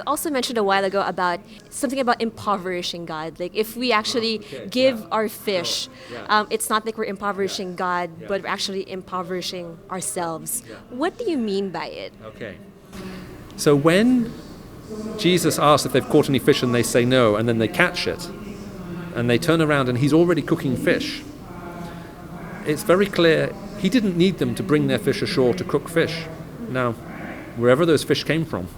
also mentioned a while ago about something about impoverishing God. Like if we actually give our fish, it's not like we're impoverishing God, but we're actually impoverishing ourselves. What do you mean by it? Okay. So when Jesus asks if they've caught any fish and they say no, and then they catch it, and they turn around and he's already cooking fish, it's very clear he didn't need them to bring their fish ashore to cook fish. Now, wherever those fish came from,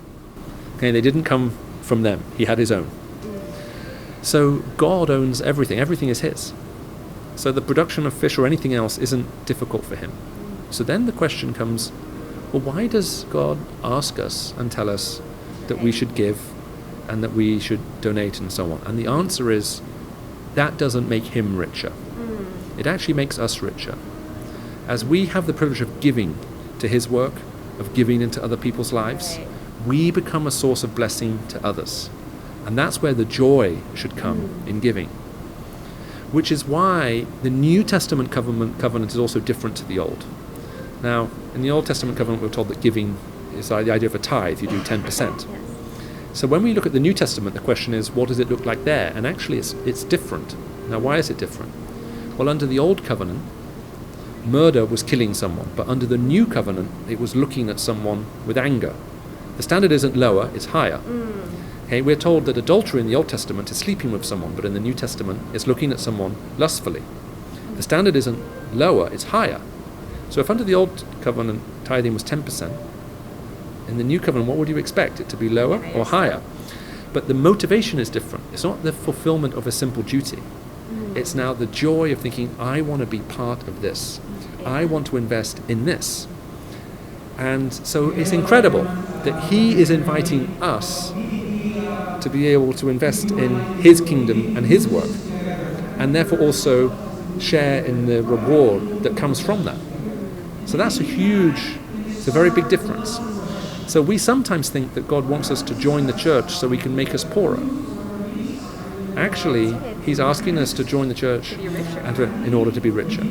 okay, they didn't come from them. He had his own. So God owns everything. Everything is his. So the production of fish or anything else isn't difficult for him. So then the question comes, well, why does God ask us and tell us that we should give and that we should donate and so on? And the answer is, that doesn't make him richer. It actually makes us richer. As we have the privilege of giving to his work, of giving into other people's lives, we become a source of blessing to others. And that's where the joy should come in giving. Which is why the New Testament covenant is also different to the Old. Now, in the Old Testament covenant, we're told that giving is the idea of a tithe. You do 10%. So when we look at the New Testament, the question is, what does it look like there? And actually, it's different. Now, why is it different? Well, under the Old Covenant, murder was killing someone, but under the New Covenant, it was looking at someone with anger. The standard isn't lower, it's higher. Okay, we're told that adultery in the Old Testament is sleeping with someone, but in the New Testament, it's looking at someone lustfully. The standard isn't lower, it's higher. So if under the Old Covenant, tithing was 10%, in the New Covenant, what would you expect? It to be lower or higher? But the motivation is different. It's not the fulfillment of a simple duty. It's now the joy of thinking, I want to be part of this. I want to invest in this. And so it's incredible that he is inviting us to be able to invest in his kingdom and his work, and therefore also share in the reward that comes from that. So that's it's a very big difference. So we sometimes think that God wants us to join the church so he can make us poorer. Actually, he's asking us to join the church in order to be richer.